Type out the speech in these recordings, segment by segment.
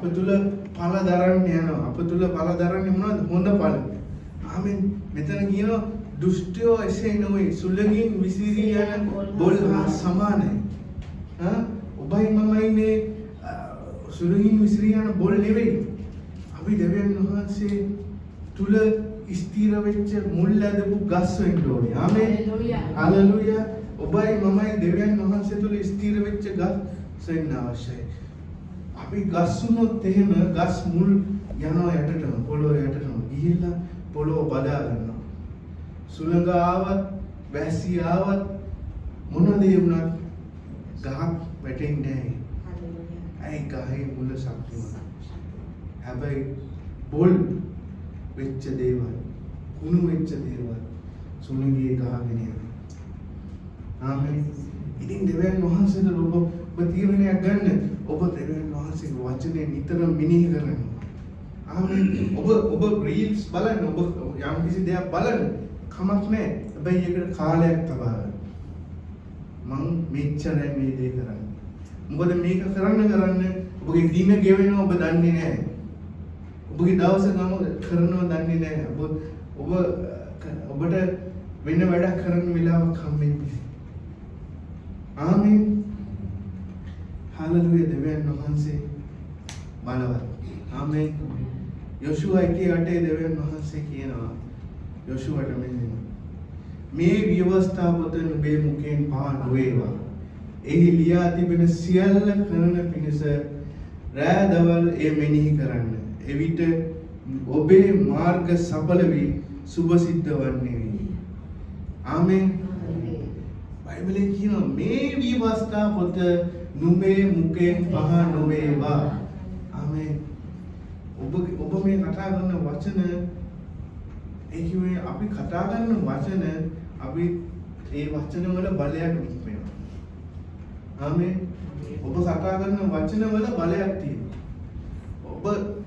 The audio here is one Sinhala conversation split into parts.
අප තුල පළ දරන්න යනවා. අප තුල පළ දරන්නේ මොනවද? හොඳ පළ. ආමෙන්. මෙතන කියනවා දුෂ්ටයෝ එසේ නොවේ. සුළඟින් විසිරී යන බොල් හා සමානයි. ඔබයි මමයිනේ සුළඟින් විසිරී යන බොල් නෙවෙයි. අපි දෙවියන් වහන්සේ තුල ස්ථිර වෙච්ච මුල් ඇදපු ගස් වෙන්න ඕනේ. ආමෙන්. හalleluya. ඔබයි මමයි දෙවියන් වහන්සේ තුල ස්ථිර වෙච්ච ගස් වෙන්න අවශ්‍යයි. අපි ගස් වුණොත් එහෙම ගස් මුල් යනවා යටටම පොළොව යටටම ගිහිල්ලා පොළොව බදා ගන්නවා. සුළඟ ආවත් වැසි ආවත් මොන දේ වුණත් ගහක් වැටෙන්නේ නැහැ. හalleluya. ගහේ මුල ශක්තිමත්. හැබැයි බොල් වෙච්ච දේවල් කුණු වෙච්ච දේවල් සුළඟේ ගහගෙන යනවා. ආමෙන්. ඉතින් දෙවියන් වහන්සේට ඔබ තීරණයක් ගන්න. ඔබ දෙවියන් වහන්සේගේ වචනේ නිතරම මෙනෙහි කරන්න. ආමෙන්. ඔබ රීල්ස් බලන්න, ඔබ යම් කිසි දෙයක් බලන්න කමක් නැහැ. හැබැයි ඒකට කාලයක් තබා ගන්න. මං මෙච්චරයි මේ දේ කරන්නේ. මොකද මේක කරන්න ඔබගේ දින ගෙවෙනවා ඔබ දන්නේ නැහැ. ඔබගේ දවස ගම කරනවා දන්නේ නැහැ. ඔබට වෙන වැඩක් කරන්න වෙලාවක් හම්බෙන්නේ. ආමෙන්. හalleluya. දෙවියන් වහන්සේ බලවත්. ආමෙන්. යොෂුවා 1:8 දෙවියන් වහන්සේ කියනවා යොෂුවට මෙන්න මේ ව්‍යවස්ථා පොත නුඹේ මුඛයෙන් පහ නොවේවා. එහි ලියා තිබෙන සියල්ල කරන පිණිස රෑ දවල් ඒ මෙනෙහි කරන්න. එවිට ඔබේ මාර්ග සඵල වී සුභ සිද්ධ වන්නේ. ආමෙන්. බයිබලයේ කියනවා මේ ව්‍යවස්ථා පොත නුඹේ මුඛයෙන් පහ නොවේවා. ආමෙන්. ඔබ මේ කතා කරන වචන ඒ කියන්නේ අපි කතා කරන වචන අපි ඒ වචන වල බලයක් නික්මෙනවා. ආමෙන්. ඔබ කතා කරන වචන වල බලයක් තියෙනවා. ඔබ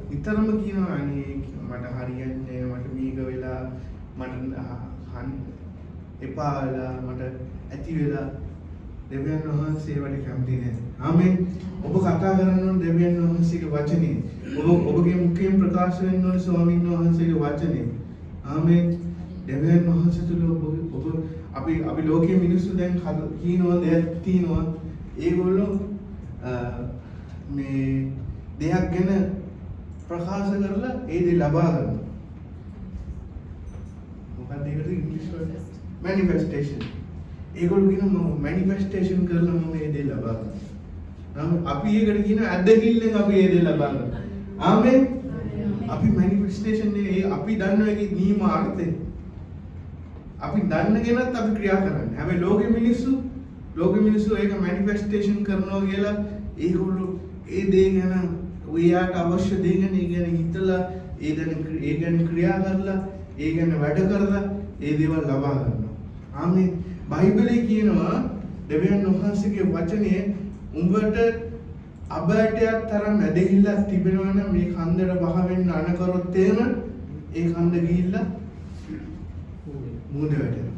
නිතරම කියනවා අනේ මට හරියන්නේ මට මේක වෙලා මට එපා වෙලා මට ඇති වෙලා දෙවියන් වහන්සේ වැඩ කැමති නැහැ. ආමෙන්. ඔබ කතා කරන්න ඕන දෙවියන් වහන්සේගේ වචනේ. ඔබගේ මුඛයෙන් ප්‍රකාශ වෙන්න ඕන ස්වාමීන් වහන්සේගේ වචනේ. ආමෙන්. දෙවියන් වහන්සේ තුල ඔබ අපි ලෝකයේ මිනිස්සු දැන් කියනවා දෙයක් තියෙනවා. ඒගොල්ලෝ මේ දෙයක් ගැන ප්‍රකාශ කරලා ඒ දේ ලබා ගන්නවා. මොකක්ද ඒකට ඉංග්‍රීසි වලට? manifestation. ඒගොල්ලෝ කියනවා manifestation කරලා මම මේ දේ ලබා ගන්නවා. අපි ඒකට කියන අද්දකිල්ලෙන් අපි ඒ දේ ලබා ගන්නවා. ආමෙන්. අපි manifestation නේ අපි දන්නවා ඒකේ නියමාර්ථය. අපි දන්නගෙනත් අපි ක්‍රියා කරන්නේ. හැබැයි ලෝකෙ මිනිස්සු ඒක manifestation කරනවා කියලා ඒගොල්ලෝ ඒ දේ ගැන ඔයාට අවශ්‍ය දේ ගැන හිතලා ඒ ගැන ක්‍රියා කරලා ඒ ගැන වැඩ කරලා ඒ දේවල් ලබා ගන්නවා. ආමෙන්. බයිබලයේ කියනවා දෙවියන් වහන්සේගේ වචනේ උඹට අබෑටයක් තරම් ඇදහිල්ලක් තිබෙනවා නම් මේ කන්දට බහ වෙන්න අනකරොත් එහෙම ඒ කන්ද ගිහිල්ලා මූද වැටෙනවා.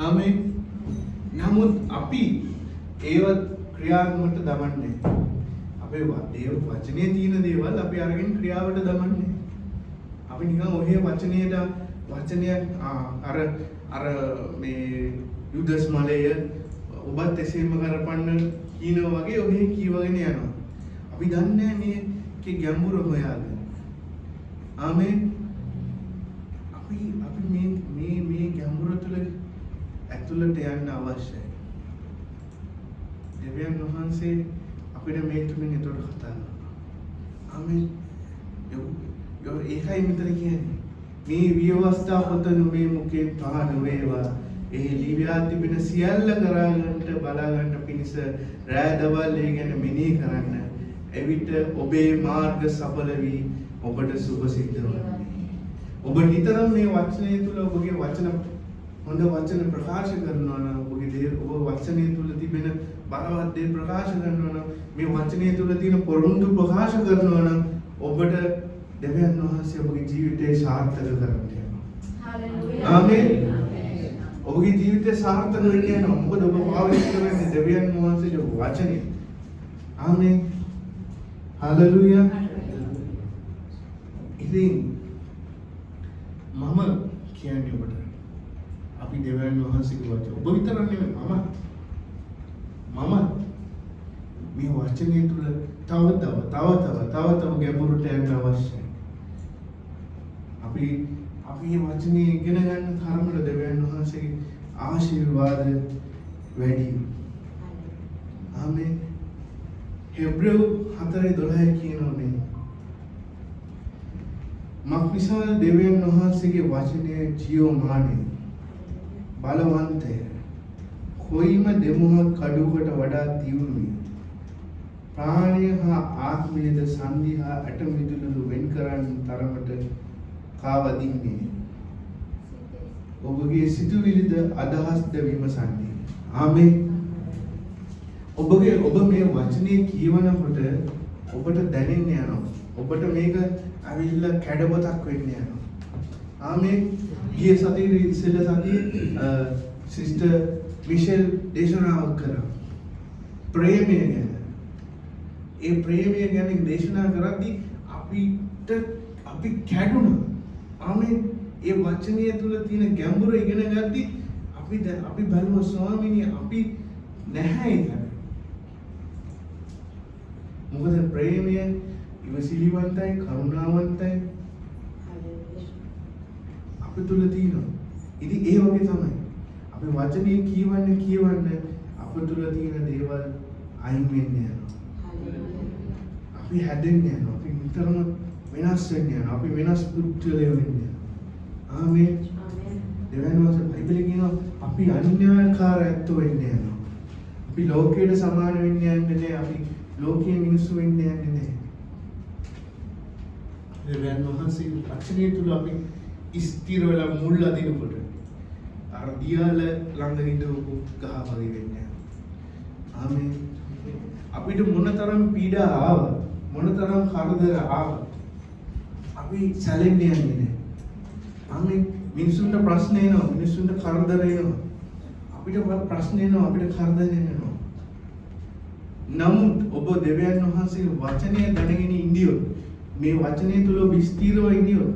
ආමෙන්. නමුත් අපි ඒව ක්‍රියාත්මකට දමන්නේ. අපේ වචනේ තියෙන දේවල් අපි අරගෙන ක්‍රියාවට දමන්නේ. අපි නිකන් ඔහේ වචනයක් අර මේ යුදස් මලය ඔබත් එසේම කරපන්න කියනවා වගේ ඔහේ කියවගෙන යනවා. අපි දන්නේ මේකේ ගැඹුර හොයාගෙන. ආමෙන්. අපි මේ ගැඹුර තුළ ඇතුළට යන්න අවශ්‍යයි. දෙවියන් වහන්සේ අපිට මේ තුලින් ඒතොර කතා කරනවා. ආමෙන්. ඒකයි මෙතන කියන්නේ. මේ ව්‍යවස්ථා පොත නුඹේ මුඛයෙන් පහ නොවේවා. ඒ ලිවියා තිබෙන සියල්ල කරගන්නට බලා ගන්න පිණිස රෑ දවල් ඒ ගැන මෙනෙහි කරන්න. එවිට ඔබේ මාර්ග සඵල වී ඔබට සුභ සිද්ධ වන්නේ. ඔබ නිතරම මේ වචනය තුල ඔබගේ වචන හොඳ වචන ප්‍රකාශ කරනවා නම් ඔබ වචනය තුල තිබෙන බලවත් දේ ප්‍රකාශ කරනවා නම් මේ වචනය තුල තියෙන පොරොන්දු ප්‍රකාශ කරනවා නම් ඔබට දෙවියන් වහන්සේ ඔබගේ ජීවිතේ සාර්ථක කරන්න යනවා. හalleluya. ආමෙන්. ඔබගේ ජීවිතේ සාර්ථක වෙන්න යනවා. මොකද ඔබ පාවිච්චි කරන්නේ දෙවියන් වහන්සේගේ වචනේ. ආමෙන්. හලෙලූයා. ඉතින් මම කියන්නේ ඔබට අපි දෙවියන් වහන්සේගේ වචන ඔබ විතර නෙමෙයි මම මේ වචනේ තුල තව ගැඹුරට යන්න අවශ්‍යයි. අපි මේ වචනේ ඉගෙන ගන්න තරමට දෙවියන් වහන්සේගේ ආශිර්වාද වැඩි. ආමේන්. හෙබ්‍රෙව් 4:12 කියනවා මේ මක්නිසා දෙවියන් වහන්සේගේ වචනය ජීවමානයි බලවන්තය කොයිම දෙමුහත් කඩුවකට වඩා තියුණුයි ප්‍රාණය හා ආත්මයද සංදි හා ඇට මිදුළු වෙන් කරන්න තරමට කාවදින්නේ ඔබගේ සිතුවිලිද අදහස්ද විමසන්නේ. ආමේන්. ඔබ මේ වචනේ කියවනකොට ඔබට දැනෙන්න යනවා. ඔබට මේක අවිල්ල කැඩපතක් වෙන්න යනවා. ආමේන්. ගිය සතියේ ඉස්සෙල්ලා සතියේ සිස්ටර් මිෂෙල් දේශනාවක් කරා. ප්‍රේමය ගැන. ඒ ප්‍රේමය ගැන දේශනා කරද්දී අපි කැඩුණා. ආමේන්. ඒ වචනය තුල තියෙන ගැඹුර ඉගෙන ගද්දී අපි බලමු ස්වාමීනි අපි නැහැ ඒක. මොකද ප්‍රේමය ඉවසිලිවන්තයි කරුණාවන්තයි අපි තුල තියෙනවා. ඉතින් ඒ වගේ තමයි. අපි වචනේ කියවන්න අප තුල තියෙන දේවල් අයින් වෙන්න යනවා. අපි හැදෙන්න යනවා. අපි නිතරම වෙනස් වෙන්න යනවා. අපි වෙනස් පුද්ගලයෝ වෙන්න යනවා. ආමේන්. දෙවියන් වහන්සේ බයිබලයේ කියනවා අපි අන්‍යාකාරයත්ව වෙන්න යනවා. අපි ලෝකයට සමාන වෙන්න යන්නේ නැහැ. අපි ලෝකයේ මිනිස්සු වෙන්න යන්නේ නැහැ. දෙවියන් වහන්සේ වචනේ තුල අපි ස්ථිර වෙලා මුල් අදිනකොට අර දියාල ළඟ හිටවපු ගහ වගේ වෙන්නේ. ආමේන්. අපිට මොනතරම් පීඩා ආව මොනතරම් කරදර ආව අපි සැලෙන්නේ නැහැ. ආමේන්. මිනිසුන්ට ප්‍රශ්න එනවා මිනිසුන්ට කරදර එනවා අපිට ප්‍රශ්න එනවා අපිට කරදර එනවා. නමුත් ඔබ දෙවියන් වහන්සේගේ වචනය දැනගෙන ඉඳියොත් මේ වචනය තුල විස්තරව ඉඳියොත්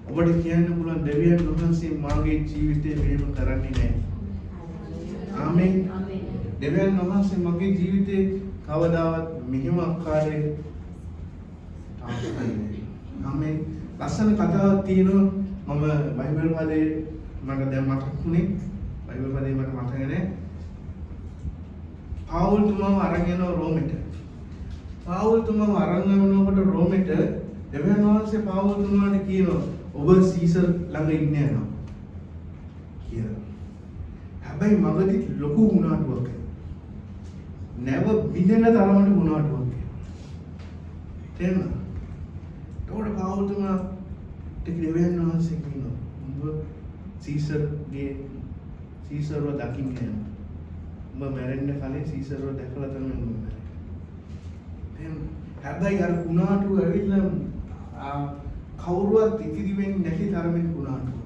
ඔබට කියන්න පුළුවන් දෙවියන් වහන්සේ මාගේ ජීවිතේ මෙහෙම කරන්නේ නැහැ. ආමේන්. දෙවියන් වහන්සේ මගේ ජීවිතේ කවදාවත් මෙහෙම ආකාරයේ ආමේන්. ලස්සන කතාවක් තියෙනවා. මම බයිබල් පදේ මට දැන් මතකුනේ බයිබල් පදේ මට මතක නැහැ. පාවුල් තුමාව අරන් යනවා රෝමෙට. පාවුල් තුමාව අරන් යනකොට රෝමෙට දෙවියන් වහන්සේ පාවුල් තුමාට කියනවා ඔබ සීසර් ළඟ ඉන්න යනවා කියලා. හැබැයි මගදී ලොකු වුණාටුවක් නැව බිඳෙන තරමට වුණාටුවක්. තේරුණා? ඒකට පාවුල් තුමා දෙවියන් වහන්සේ කියනවා ඔබ සීසර්ව දකින්න යනවා. ඔබ මැරෙන්න කලින් සීසර්ව දැකලා තමයි ඔබ මැරෙන්නේ. හැබැයි අර කුණාටුව ඇවිල්ලා කවුරුවත් ඉතිරි වෙන්නේ නැති තරමින් කුණාටුව.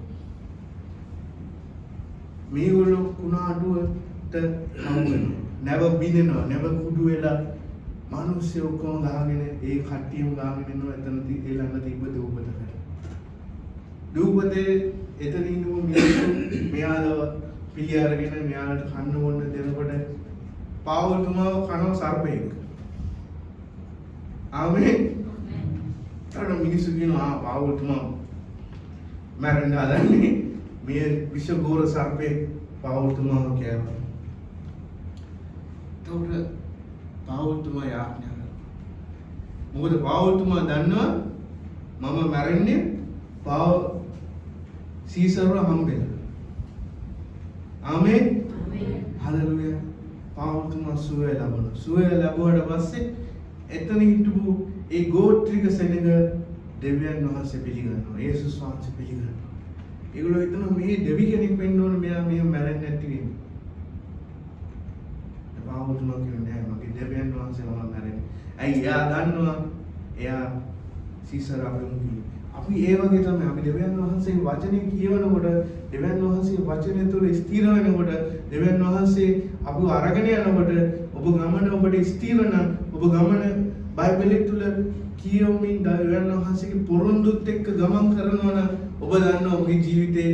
මේගොල්ලෝ කුණාටුවට හමු වෙනවා. නැව බිනනවා, නැව කුඩු වෙලා මිනිස්සු ඔක්කොම ගහගෙන ඒ කට්ටියම ගහගෙන ඉන්නවා එතන ඒ ළඟ තිබ්බ දූපතකට. දූපතේ එතන ඉන්නු මිනිස්සු මෙයාලව පිළි අරගෙන මෙයාලට කන්න බොන්න දෙනකොට පාවුල් තුමාව කනවා සර්පෙක්. ආමේන්. තරණ මිනිස්සු කියනවා පාවුල් තුමා මරන්න හදන්නේ මේ විෂගෝර සර්පෙක් පාවුල් තුමාව කෑවා. ඒකට පාවුල් තුමා යාඥා කරනවා. මොකද පාවුල් තුමා දන්නවා මම මැරෙන්නේ සීසර්ව හම්බෙලා. ආමේන්. හලෙලූයා. පාවුල් තුමා සුවය ලැබුණා. සුවය ලැබුවාට පස්සේ එතන හිටපු ඒ ගෝත්‍රික සෙනඟ දෙවියන් වහන්සේ පිළිගන්නවා. යේසුස් වහන්සේ පිළිගන්නවා. ඒගොල්ලෝ හිතනවා මේ දෙවි කෙනෙක් වෙන්න ඕන මෙයා මැරෙන්නේ නැති වෙන්නේ. පාවුල් තුමා කියන්නේ මගේ දෙවියන් වහන්සේ මම මැරෙන්නේ. ඇයි එයා දන්නවා එයා සීසර් අපි ඒ වගේ තමයි අපි දෙවියන් වහන්සේගේ වචනේ කියවනකොට දෙවියන් වහන්සේගේ වචනය තුළ ස්ථිර වෙනකොට දෙවියන් වහන්සේ අපව අරගෙන යනකොට ඔබ ගමන ඔබට ස්ථිර නම් ඔබ ගමන බයිබලයේ තුල කියවමින් දෙවියන් වහන්සේගේ පොරොන්දුත් එක්ක ගමන් කරනවා නම් ඔබ දන්නවා ඔබගේ ජීවිතේ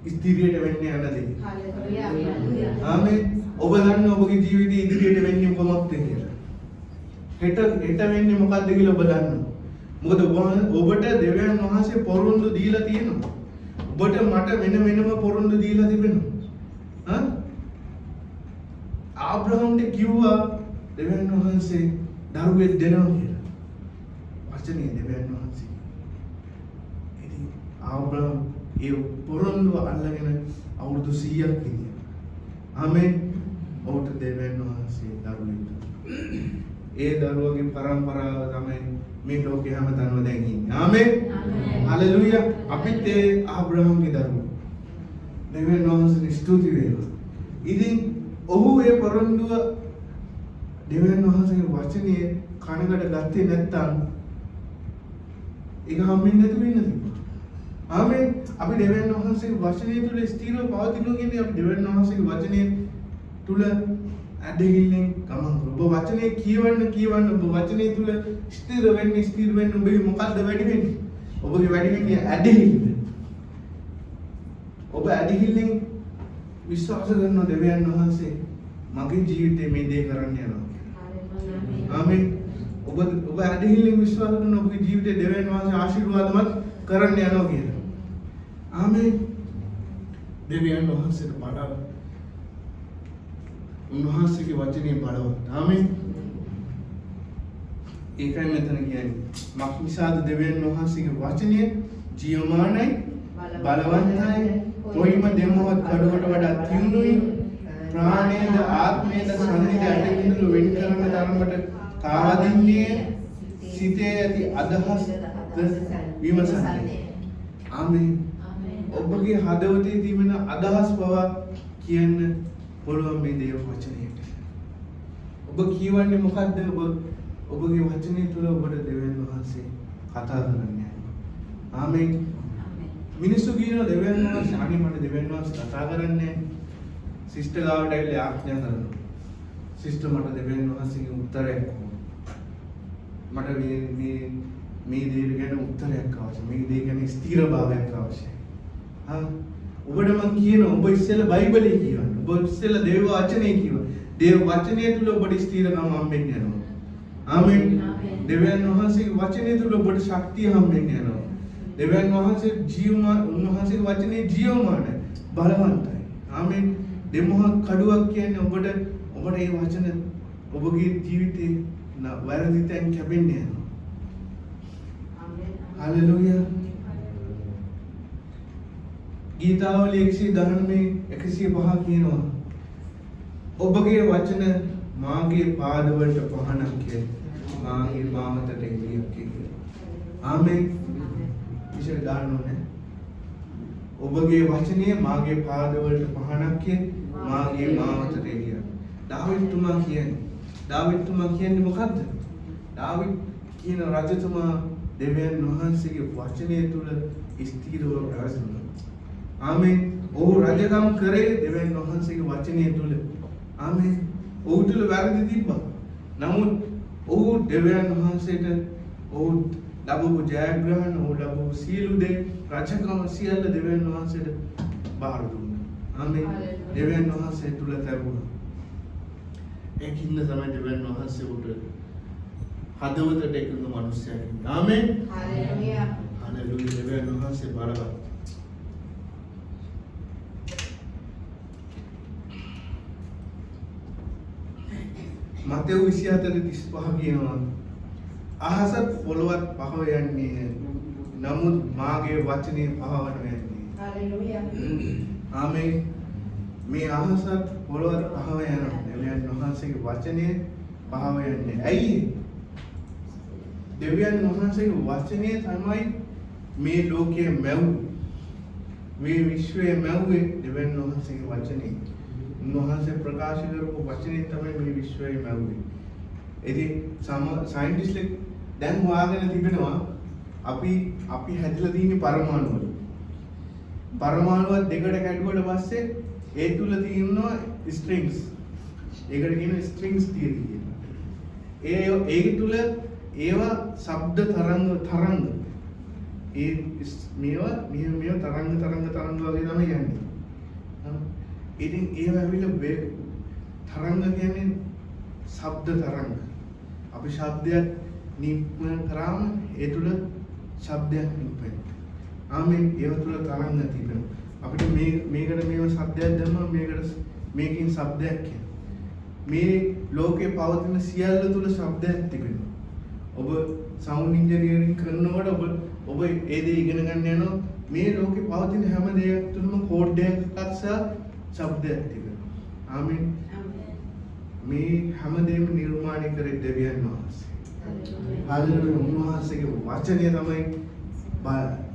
ඉදිරියට වෙන්නේ යනදී. හalleluya. ආමේන්. ඔබ දන්නවා ඔබගේ ජීවිතේ ඉදිරියට වෙන්නේ කොහොමද කියලා. හෙට වෙන්නේ මොකද්ද කියලා ඔබ දන්නවා. මොකද ඔබට දෙවියන් වහන්සේ පොරොන්දු දීලා තියෙනවා. ඔබට මට වෙනම පොරොන්දු දීලා තිබෙනවා. ආබ්‍රහම්ට කිව්වා දෙවියන් වහන්සේ දරුවෙක් දෙනවා කියලා. වචනේ දෙවියන් වහන්සේ. ඉතින් ආබ්‍රහම් ඒ පොරොන්දුව අල්ලගෙන අවුරුදු 100ක් ඉඳියා. ආමේන්. ඔහුට දෙවියන් වහන්සේ දරුවෙක්. ඒ දරුවගේ පරම්පරාව තමයි මේ ලෝකේ හැමතැනම දැන් ඉන්නේ. ආමේන්. හalleluya. අපිත් ඒ ආබ්‍රහම්ගේ දරුවෝ. දෙවියන් වහන්සේට ස්තුති වේවා. ඉතින් ඔහු ඒ පොරොන්දුව දෙවියන් වහන්සේගේ වචනේ කනකට ගත්තේ නැත්නම් ඒක හම්බෙන්නේ නැතුව ඉන්නද? ආමේන්. අපි දෙවියන් වහන්සේගේ වචනේ තුල ස්ථිරව පවතිනවා කියන්නේ අපි දෙවියන් වහන්සේගේ වචනේ තුල ඇදහිල්ලෙන් ගමන් කරනවා. ඔබ වචනේ කියවන්න ඔබ වචනේ තුල ස්ථිර වෙන්න ඔබේ මොකද්ද වැඩි වෙන්නේ? ඔබගේ වැඩි වෙන්නේ ඇදහිල්ල. ඔබ ඇදහිල්ලෙන් විශ්වාස කරන දෙවියන් වහන්සේ මගේ ජීවිතේ මේ දේ කරන්න යනවා. ආමේන්. ඔබ ඇදහිල්ලෙන් විශ්වාස කරන ඔබගේ ජීවිතේ දෙවියන් වහන්සේ ආශිර්වාදමත් කරන්න යනවා කියලා. ආමේන්. දෙවියන් වහන්සේට බඩව. උන්වහන්සේගේ වචනේ බලවත්. ආමේන්. ඒකයි මෙතන කියන්නේ. මක්නිසාද දෙවියන් වහන්සේගේ වචනේ ජීවමානයි බලවන්තයි කොයිම දෙමොහොත් කඩුවට වඩා තියුණුයි ප්‍රාණයද ආත්මයද සම්නිද ඇටකින්දලු වෙන් කරන ධර්මයට කාවදින්නේ සිතේ ඇති අදහස් විමසන්නේ. ආමේන්. ඔබගේ හදවතේ තිබෙන අදහස් පවා කියන්න පුළුවන් මේ දේව වචනයට. ඔබ කියවන්නේ මොකද්ද? ඔබගේ වචනේ තුල ඔබට දෙවියන් වහන්සේ කතා කරන්නේ. ආමේන්. මිනිස්සු කියන දෙවියන් වහන්සේ අනේ මට දෙවියන් වහන්සේ කතා කරන්නේ සිස්ටර් ගාවට ඇවිල්ලා ආඥා කරනවා. සිස්ටර් මට දෙවියන් වහන්සේගේ උත්තරයක් මට මේ දේ ගැන උත්තරයක් අවශ්‍යයි. මේ දේ ගැන ස්ථිරභාවයක් අවශ්‍යයි. ඔබට මම කියන ඔබ ඉස්සෙල්ලා බයිබලයේ කියවන්න. ඔබ ඉස්සෙල්ලා දේව වචනේ කියවන්න. දේව වචනය තුල ඔබට ස්ථිරකම හම්බෙන්න යනවා. ආමේන්. දෙවියන් වහන්සේගේ වචනය තුල ඔබට ශක්තිය හම්බෙන්න යනවා. දෙවියන් වහන්සේ උන්වහන්සේගේ වචනේ ජීවමානයි, බලවන්තයි. ආමේන්. දෙමොහොත් කඩුවක් කියන්නේ ඔබට මේ වචන ඔබගේ ජීවිතේ වැරදි තැන් කැපෙන්න යනවා. ආමේන්. හalleluya. ගීතාවලිය 119:105 කියනවා ඔබගේ වචන මාගේ පාදවලට පහනක් මාගේ මාමතට එළියක් කියලා. ආමේන්. විශේෂ දාන්නෝනේ. ඔබගේ වචනය මාගේ පාදවලට පහනක් මාගේ මාමතට එළියක්. දාවිද් තුමා කියන්නේ මොකද්ද? දාවිද් කියන රජතුමා දෙවියන් වහන්සේගේ වචනය තුල ස්ථිරව පැවතුණා. ආමේන්. ඔහු රජකම් කරේ දෙවියන් වහන්සේගේ වචනය තුල. ආමේන්. ඔහු තුල වැරදි තිබ්බා. නමුත් ඔහු දෙවියන් වහන්සේට ඔහු ලැබපු ජයග්‍රහණ, ඔහු ලැබපු සියලු දේ රජකම සියල්ල දෙවියන් වහන්සේට බාර දුන්නා. ආමේන්. දෙවියන් වහන්සේ තුල ලැබුණා. ඒකින්ද තමයි දෙවියන් වහන්සේ උට හදවතට එකඟ මිනිසෙක්. ආමේන්. හalleluya. හalleluya. දෙවියන් වහන්සේ බලවත්. මතෙව් 24:35 කියනවා අහසත් පොළොවත් පහව යන්නේ නමුත් මාගේ වචනේ පහවන යන්නේ. හalleluya. ආමේන්. මේ අහසත් පොළොවත් පහව යනවා. දෙවියන් වහන්සේගේ වචනේ පහව යන්නේ. ඇයි? දෙවියන් වහන්සේගේ වචනේ තමයි මේ ලෝකයේ මැව්වේ. මේ විශ්වයේ මැව්වේ දෙවියන් වහන්සේගේ වචනේ. උන්වහන්සේ ප්‍රකාශ කරපු වචනේ තමයි මේ විශ්වයේ මැව්වේ. ඉතින් සයන්ටිස්ට්ලා දැන් හොයාගෙන තිබෙනවා අපි හැදිලා තියෙන පරමාණු වල. පරමාණුව දෙකට කැඩුවට පස්සේ ඒ තුල තියෙනවා ස්ට්‍රින්ග්ස්. ඒකට කියනවා ස්ට්‍රින්ග්ස් තියරි කියලා. ඒ තුල ඒවා ශබ්ද තරංග ඒ මේවා තරංග වගේ තමයි යන්නේ. ඉතින් ඒවා ඇවිල්ලා තරංග කියන්නේ ශබ්ද තරංග. අපි ශබ්දයක් නිප්පන කරාම ඒ තුල ශබ්දයක් නිප්පෙනවා. ආමෙන් ඒව තුල තරංග තිබෙනවා. අපිට මේකට මේව ශබ්දයක් දැම්මම මේකෙන් ශබ්දයක් එනවා. මේ ලෝකේ පවතින සියල්ල තුල ශබ්දයක් තිබෙනවා. ඔබ සවුන්ඩ් ඉන්ජිනියරින් කරනකොට ඔබ ඒ දේ ඉගෙන ගන්න යනවා. මේ ලෝකේ පවතින හැම දෙයක් තුළම කෝඩ් එකක් සහ ශබ්දයක් තිබෙනවා. ආමෙන්. මේ හැමදේම නිර්මාණය කරේ දෙවියන් වහන්සේ. හාලෙලූයා. උන්වහන්සේගේ වචනය තමයි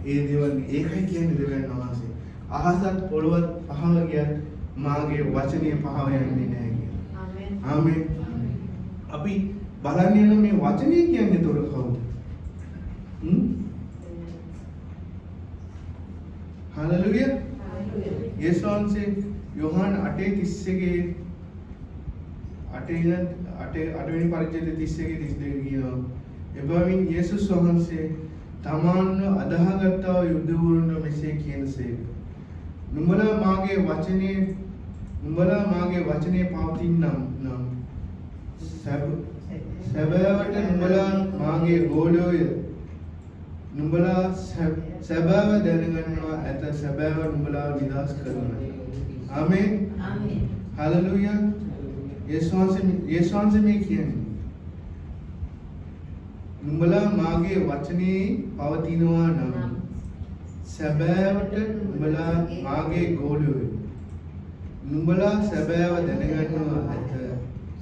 ඒ දේවල් ඒකයි කියන්නේ දෙවියන් වහන්සේ. අහසත් පොළොවත් පහව ගියත් මාගේ වචනය පහව යන්නේ නැහැ කියලා. ආමෙන්. අපි බලන්න යන මේ වචනය කියන්නේ තොර කවුද? හාලෙලූයා. යේසුස් වහන්සේ යෝහන් 8:31 පරිච්ඡේදය 31-32 කියනවා. එබැවින් යේසුස් වහන්සේ තමාන්ව අදහාගත්තා වූ යුදෙවුන්ට මෙසේ කියනසේක. නුඹලා මාගේ වචනේ පවතිනම් සැබෑවට නුඹලා මාගේ ගෝලෝය. නුඹලා සැබෑව දැනගන්නවා ඇත සැබෑව නුඹලා නිදහස් කරනවා. ආමෙන්. ආමෙන්. හalleluya. යේසුස් වහන්සේ මේ කියන්නේ නුඹලා මාගේ වචනේ පවතිනවා නම් සැබෑවට නුඹලා මාගේ ගෝලයෝ. නුඹලා සැබෑව දැනගන්නවා ඇත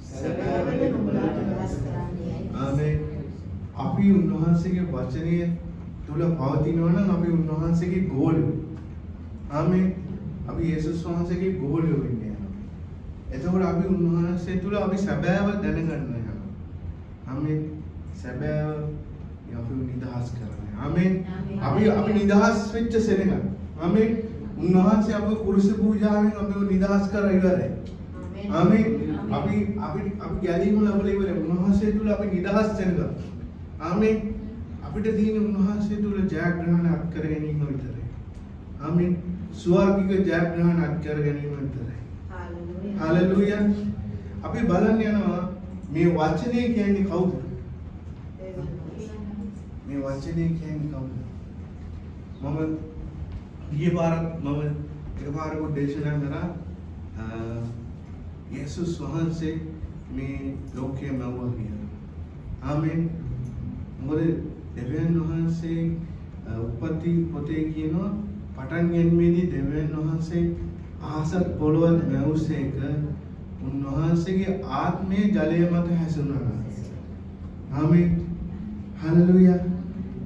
සැබෑවට නුඹලා නිදහස් කරන්නේ. ආමෙන්. අපි උන්වහන්සේගේ වචනය තුල පවතිනවා නම් අපි උන්වහන්සේගේ ගෝලයෝ. ආමෙන්. අපි යේසුස් වහන්සේගේ ගෝලයෝ වෙන්නේ. එතකොට අපි උන්වහන්සේ තුල අපි සැබෑව දැනගන්න යනවා. ආමෙන්. සැබෑව අපි නිදහස් කරන්නේ. ආමෙන්. අපි නිදහස් වෙච්ච සෙනඟ. ආමෙන්. උන්වහන්සේ අපේ කුරුස පූජාවෙන් අපිව නිදහස් කරලා ඉවරයි. ආමෙන්. අපි ගැලීම ලැබලා ඉවරයි. උන්වහන්සේ තුල අපි නිදහස් වෙනවා. ආමෙන්. අපිට තියෙන උන්වහන්සේ තුල ජයග්‍රහණ අත් කර ගැනීම විතරයි. ආමෙන්. ස්වර්ගික ජයග්‍රහණ අත් කර ගැනීම විතරයි. හalleluya. අපි බලන්න යනවා මේ වචනේ කියන්නේ කවුද? මේ වචනේ කියන්නේ කවුද? මම එකපාරක දේශනා කරා යේසුස් වහන්සේ මේ ලෝකයේ මවුවා කියලා. ආමෙන්. මොකද දෙවියන් වහන්සේ උපති පොතේ කියනවා පටන් ගැනීමේදී දෙවියන් වහන්සේ ආසත් පොළොව මැවුසේක උන්වහන්සේගේ ආත්මය ජලය මත හැසුණා. ආමෙන්. හalleluya.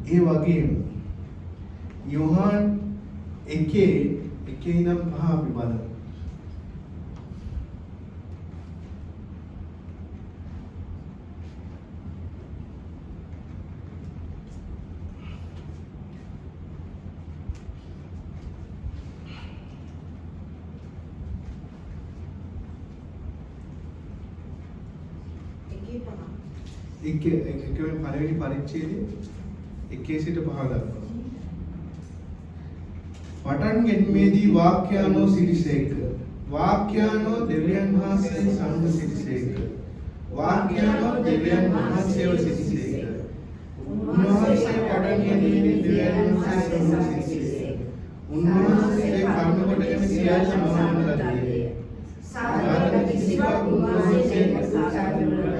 ඒ වගේම යෝහන් 1:5 අපි බලමු. එකවෙනි පරිච්ඡේදයේ 1 සිට 5 දක්වා. පටන් ගැනීමේදී වාක්‍යානෝ සිරිසේක. වාක්‍යානෝ දෙවියන් වහන්සේ සමග සිරිසේක. වාක්‍යානෝ දෙවියන් වහන්සේව සිරිසේක. උන්වහන්සේ පටන් ගැනීමේදී දෙවියන් වහන්සේ සමග සිරිසේක. උන්වහන්සේ කර්ම කොටගෙන සියල්ල මවන ලදී. සාධක කිසිවක් උන්වහන්සේ ප්‍රසාද කරන්නේ.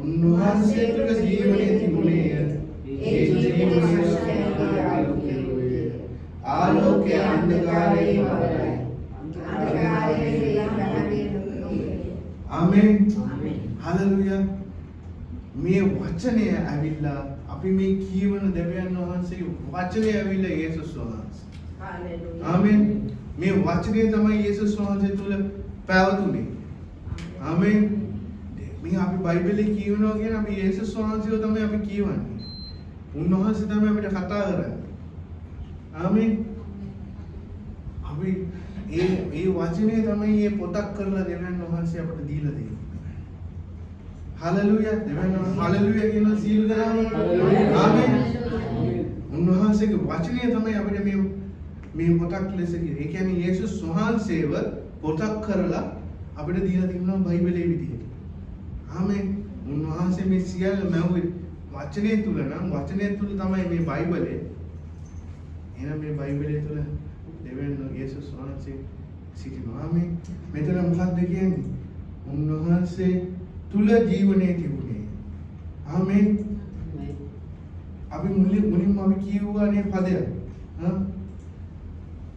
උන්වහන්සේ තුළ ජීවනයේ තිබුණේය. ඒ ජීවනයේ ආලෝකය. ආලෝකය අන්ධකාරයේ වරයි. අන්ධකාරයේ ආමෙන්. හalleluya. මේ වචනය ඇවිල්ලා අපි මේ කියවන දෙවියන් වහන්සේගේ වචනය ඇවිල්ලා යේසුස් වහන්සේ. හalleluya. ආමෙන්. මේ වචනය තමයි යේසුස් වහන්සේ තුළ පැවතුනේ. ආමෙන්. මේ අපි බයිබලේ කියවනවා කියන අපි යේසුස් වහන්සේව තමයි අපි කියවන්නේ. උන්වහන්සේ තමයි අපිට කතා කරන්නේ. ආමෙන්. අපි ඒ වචනේ තමයි මේ පොතක් කරලා දෙවියන් වහන්සේ අපට දීලා තියෙන්නේ. හලෙලූයා. දෙවියන් හලෙලූයා කියන සීල දරාම. ආමෙන්. උන්වහන්සේගේ වචනය තමයි අපිට මේ පොතක් ලෙස කියන්නේ. ඒ කියන්නේ යේසුස් වහන්සේව පොතක් කරලා අපිට දීලා තිබුණා බයිබලයේ විදිහට. ආමෙන්. උන්වහන්සේ මේ සියල්ල මැව්වේ වචනය තුල නම් වචනය තුල තමයි මේ බයිබලය. එහෙනම් මේ බයිබලය තුල දෙවියන් යේසුස් වහන්සේ සිටිනවා. ආමෙන්. මෙතන මොකක්ද කියන්නේ? උන්වහන්සේ තුල ජීවනයේ තිබුණේ. ආමෙන්. අපි මුලින්ම අපි කියුවානේ පදයක්.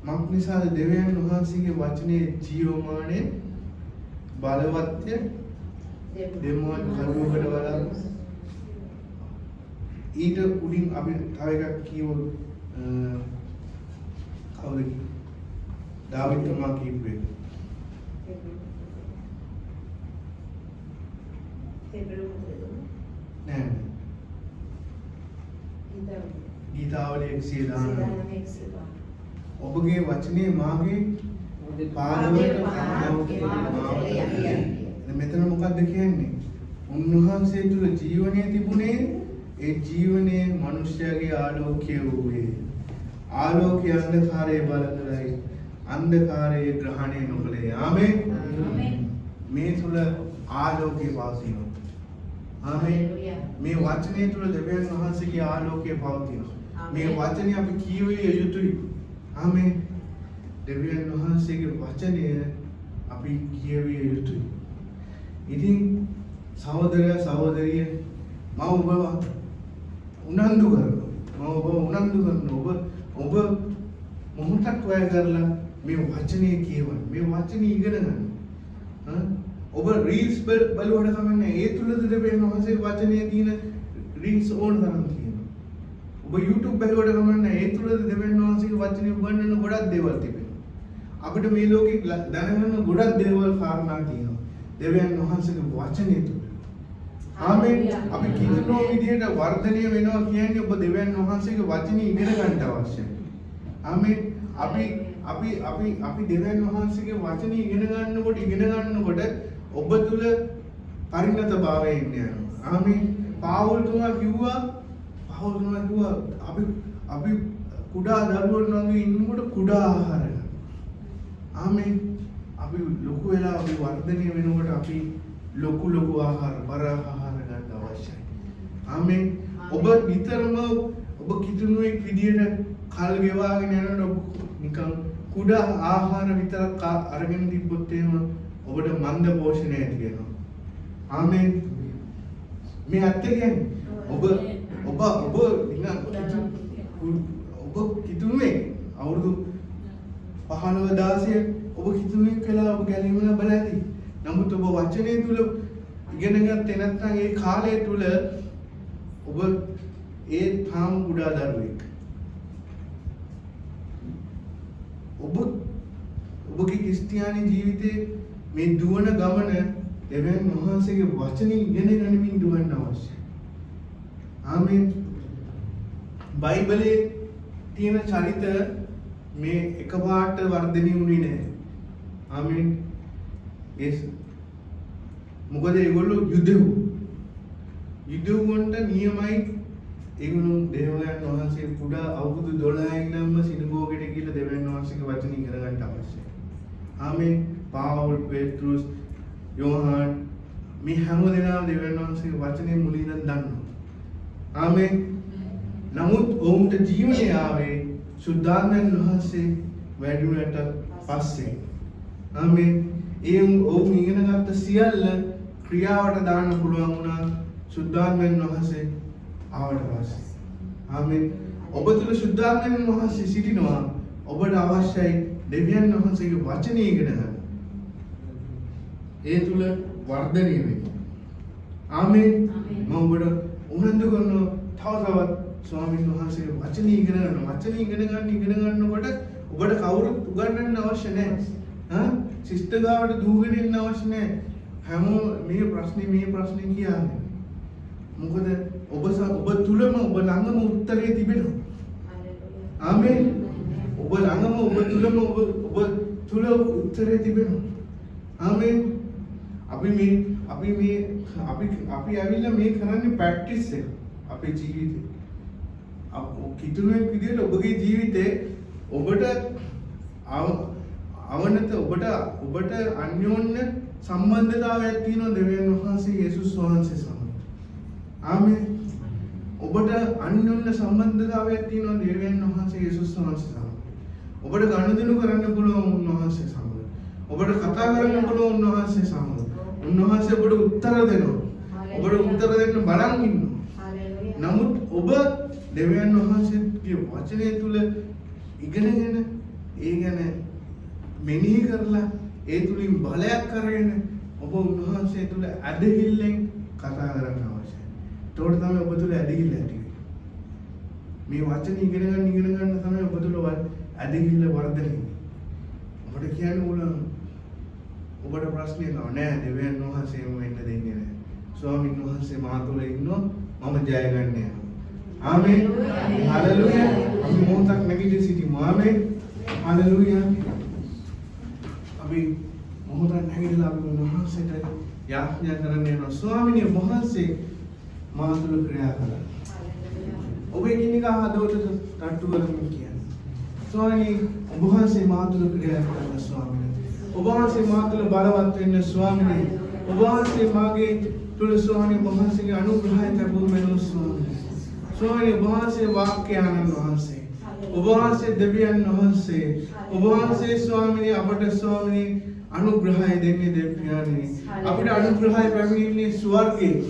මක් නිසාද දෙවියන් වහන්සේගේ වචනේ ජීවමානයේ බලවත්ය දෙමෝන් කරුවකට වඩා ඊට උඩින් අපි තව එකක් කියමු කවුද දාවිද් තමා කියපේ නෑ ගීතාවලිය 119 ඔබගේ වචනේ මාගේ පාදවලට මෙතන මොකද්ද කියන්නේ? උන්වහන්සේ තුල ජීවනය තිබුණේ ඒ ජීවනයේ මිනිස්යාගේ ආලෝකය වූයේ. ආලෝකය අන්ධකාරයේ බල කරයි. අන්ධකාරයේ ග්‍රහණය නොකළේ. ආමෙන්. මේ තුල ආලෝකය පවතිනවා. ආමෙන්. මේ වචනේ තුල දෙවියන් වහන්සේගේ ආලෝකය පවතිනවා. මේ වචනේ අපි කියවිය යුතුයි. ආමෙන්. දෙවියන් වහන්සේගේ වචනය අපි කියවිය යුතුයි. ඉතින් සහෝදරයා සහෝදරිය මම ඔබව උනන්දු කරනවා. ඔබ මොහොතක් වැය කරලා මේ වචනේ කියවන්න. මේ වචනේ ඉගෙන ගන්න. ඔබ රීල්ස් බලුවට කමන්නේ ඒ තුලද දෙවියන් වහන්සේගේ වචනේ තියෙන රීල්ස් ඕන තරම් තියෙනවා. ඔබ YouTube බලුවට කමන්නේ ඒ තුලද දෙවියන් වහන්සේගේ වචනේ උගන්වන ගොඩක් දේවල් තිබෙනවා. අපිට මේ ලෝකේ දැනගන්න ගොඩක් දේවල් කාරණා තියෙනවා. දෙවියන් වහන්සේගේ වචනේ තුල. ආමෙන්. අපි කිසිම විදිහට වර්ධනය වෙනවා කියන්නේ ඔබ දෙවියන් වහන්සේගේ වචනේ ඉගෙන ගන්න අවශ්‍යයි. ආමෙන්. අපි දෙවියන් වහන්සේගේ වචනේ ඉගෙන ගන්නකොට ඔබ තුල පරිණතභාවය එන්නේ යනවා. ආමෙන්. පාවුල් තුමා කිව්වා අපි කුඩා දරුවෝ වගේ ඉන්නකොට කුඩා ආහාර ගන්න. ආමෙන්. අපි ලොකු වෙලා අපි වර්ධනය වෙනකොට අපි ලොකු ආහාර බර ආහාර ගන්න අවශ්‍යයි. ආමෙන්. ඔබ නිතරම ඔබ කිතුණුවෙක් විදියට කල් ගෙවාගෙන යනකොට නිකන් කුඩා ආහාර විතරක් අරගෙන තිබ්බොත් එහෙම ඔබට මන්ද පෝෂණය ඇති වෙනවා. ආමෙන්. මේ ඇත්ත කියන්නේ ඔබ කිතුණුවෙක් අවුරුදු 15 16 ඔබ කිතුණුවෙක් කියලා ඔබ ගැලීමල බලයි. නමුත් ඔබ වචනේ තුල ඉගෙන ගත්තේ නැත්නම් ඒ කාලය තුල ඔබ ඒ තාම කුඩා දරුවෙක්. ඔබගේ ක්‍රිස්තියානි ජීවිතේ මේ දුවන ගමන දෙවියන් වහන්සේගේ වචනේ ඉගෙන ගනිමින් දුවන්න අවශ්‍යයි. ආමෙන්. බයිබලයේ තියෙන චරිත මේ එකපාරට වර්ධනය වුණේ නැහැ. ආමෙන්. මොකද ඒගොල්ලෝ යුදෙව්වන්ට නියමයි. ඒගොල්ලෝ දෙවියන් වහන්සේ කුඩා අවුරුදු 12 ඉඳන්ම සිනගෝගෙට ගිහිල්ලා දෙවියන් වහන්සේගේ වචන ඉගෙන ගන්න අවශ්‍යයි. ආමෙන්. පාවුල්, පේත්‍රුස්, යෝහාන් මේ හැම දෙනාම දෙවියන් වහන්සේගේ වචනේ මුලින් ඉඳන් දන්නවා. ආමෙන්. නමුත් ඔවුන්ට ජීවනය ආවේ සුද්ධාත්මයන් වහන්සේ වැඩි වුණාට පස්සේ. ආමෙන්. ඔවුන් ඉගෙන ගත්ත සියල්ල ක්‍රියාවට දාන්න පුළුවන් වුණා සුද්ධාත්මයන් වහන්සේ ආවට පස්සේ. ආමෙන්. ඔබ තුල සුද්ධාත්මයන් වහන්සේ සිටිනවා. ඔබට අවශ්‍යයි දෙවියන් වහන්සේගේ වචනේ ඉගෙන ගන්න. ඒ තුල වර්ධනය වෙන්න. ආමෙන්. මම ඔබට උනන්දු කරනවා තවත් ස්වාමීන් වහන්සේගේ වචනේ ඉගෙන ගන්න. වචනේ ඉගෙන ගන්නකොට ඔබට කවුරුත් උගන්වන්න අවශ්‍ය නැහැ. සිස්ටර් ගාවට දුවගෙන ඉන්න අවශ්‍ය නැහැ. හැමෝම මේ ප්‍රශ්නේ කියන්නේ. මොකද ඔබ තුලම ඔබ ළඟම උත්තරේ තිබෙනවා. ආමෙන්. ඔබ ළඟම ඔබ තුල උත්තරේ තිබෙනවා. ආමෙන්. අපි මේ අපි ඇවිල්ලා මේ කරන්නේ ප්‍රැක්ටිස් එක අපේ ජීවිතේ. කිතුණුවෙක් විදිහට ඔබගේ ජීවිතේ ඔබට ඔබට අන්‍යෝන්‍ය සම්බන්ධතාවයක් තියෙනවා දෙවියන් වහන්සේ යේසුස් වහන්සේ සමග. ආමේන්. ඔබට අන්‍යෝන්‍ය සම්බන්ධතාවයක් තියෙනවා දෙවියන් වහන්සේ යේසුස් වහන්සේ සමග. ඔබට ගනුදෙනු කරන්න පුළුවන් උන්වහන්සේ සමග. ඔබට කතා කරන්න පුළුවන් උන්වහන්සේ සමග. උන්වහන්සේ ඔබට උත්තර දෙනවා. ඔබට උත්තර දෙන්න බලන් ඉන්නවා. නමුත් ඔබ දෙවියන් වහන්සේගේ වචනය තුල ඉගෙනගෙන ඒ ගැන මෙනෙහි කරලා ඒ තුලින් බලයක් කරගෙන ඔබ උන්වහන්සේ තුල ඇදහිල්ලෙන් කතා කරන්න අවශ්‍යයි. ඒතකොට තමයි ඔබ තුල ඇදහිල්ල ඇති වෙන්නේ. මේ වචන ඉගෙන ගන්න තමයි ඔබ තුල ඇදහිල්ල වර්ධනය වෙන්නේ. ඔබට කියන්න ඕන ඔබට ප්‍රශ්නයක් නෑ දෙවියන් වහන්සේම වෙන්න දෙන්නේ නෑ. ස්වාමීන් වහන්සේ මා තුල ඉන්නෝ මම ජය ගන්න යනවා. ආමේන්. හalleluya. අපි මොහොතක් නැගිට සිටිමු. ආමේන්. හalleluya. අපි මොහොතක් නැගිටලා අපි උන්වහන්සේට යාඥා කරන්න යනවා. ස්වාමීන් වහන්සේ මා තුල ක්‍රියා කළා. ඔබේ කිනික හදවතට තට්ටු කරමින් කියන්නේ. ස්වාමීන් වහන්සේ මා තුල ක්‍රියා කළා ස්වාමීන්. ඔබ වහන්සේ මා තුල බලවත් වෙන්න ස්වාමීන්. ඔබ වහන්සේ මාගේ තුල ස්වාමීන් වහන්සේගේ අනුග්‍රහය ලැබුව මෙලොව ස්වාමීන්. ස්වාමීන් වහන්සේ වාක්‍යයන්න් වහන්සේ. ඔබ වහන්සේ දෙවියන් වහන්සේ. ඔබ වහන්සේ ස්වාමීන් අපට ස්වාමීන් අනුග්‍රහය දෙන්නේ දෙවියන්නි. අපිට අනුග්‍රහය පැමිණෙන්නේ ස්වර්ගයේ.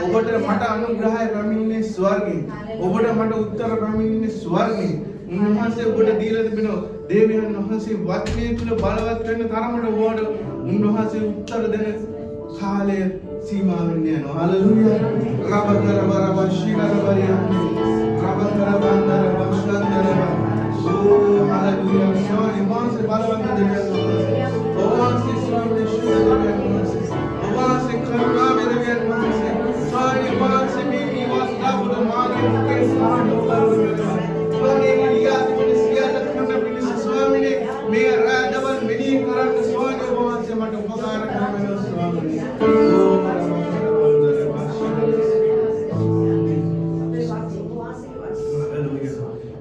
ඔබට මට අනුග්‍රහය පැමිණෙන්නේ ස්වර්ගයේ. ඔබට මට උත්තර පැමිණෙන්නේ ස්වර්ගයේ. උන්වහන්සේ ඔබට දීලා තිබෙනවා දෙවියන් වහන්සේ වචනය තුල බලවත් වෙන තරමට ඔබට උන්වහන්සේ උත්තර දෙන කාලය සීමා වෙන්නේ යනවා. හalleluya. රබතර බරබ ශිරර බරියම්. රබතර බන්දර බක්ෂන්දර බ. ඕ හalleluya. ශානි මාස බලවත් දෙවියන් වහන්සේ. ඔබවහන්සේ ස්වාමීන් වහන්සේ. ඔබවහන්සේ කරුණා දෙවියන් වහන්සේ. ශානි මාස මේ විවස්ථා බුද මාගේ මුකේ සාහන උදව් මේ රාදවල් මෙදී කරන්න ස්වාමීන් වහන්සේ මට උපකාර කරන්න ස්වාමීන්.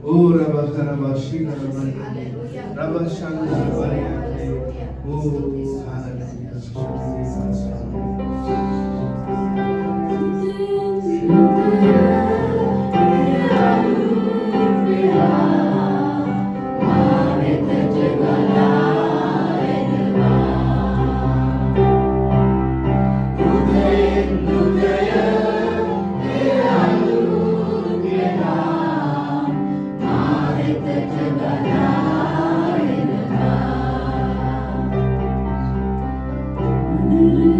ඕ රබතර බශී කරමන්. රබ ශාන්දර වරියන්තේ. ඕ Hallelujah.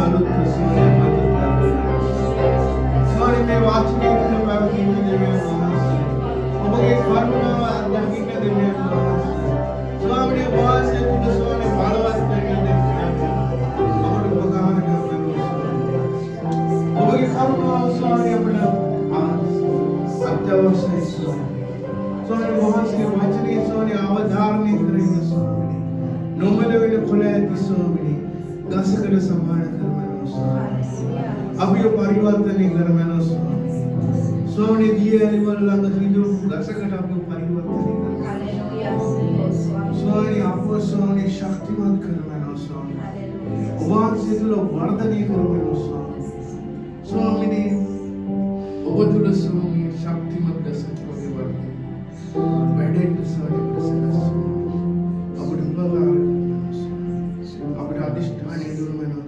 අලුත් ස්වාමී මත කරනවා. ස්වාමී මේ වාචනය තුළ පැවතින දෙවියන් වහන්සේ ඔබගේ කරුණාව අත්දකින්න දෙවියන් වහන්සේ ස්වාමී වාසය තුළ ස්වාමී බලවත් කරන දෙවියන් ඔබට උපකාර කරනවා. ඔබගේ කරුණාව ස්වාමී අපට අත්‍යවශ්‍යයි ස්වාමී. ස්වාමී වහන්සේගේ වචනේ ස්වාමී අවධාරණය කරගෙන ස්වාමී නොමල වෙන කොළ ඇති ස්වාමී ගසකට සමාන කරනවා ස්වාමී. අපිව පරිවර්තනය කරනවා ස්වාමී. ස්වාමී දියලි වල ළඟ හිඳු ගසකට අපිව පරිවර්තනය කරනවා. ස්වාමී අපව ස්වාමී ශක්තිමත් කරනවා ස්වාමී. වහන්සේ තුල වර්ධනය කරනවා ස්වාමී. ස්වාමී ඔබ තුල ස්වාමී ශක්තිමත් ගසක් වගේ වර්ධනය වැඩෙන්න ස්වාමී ප්‍රසන්න ස්වාමී. අපට උපකාර කරනවා. අපට අධිෂ්ඨානය දුරු වෙනවා.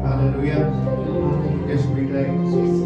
Hallelujah. Yes, we die.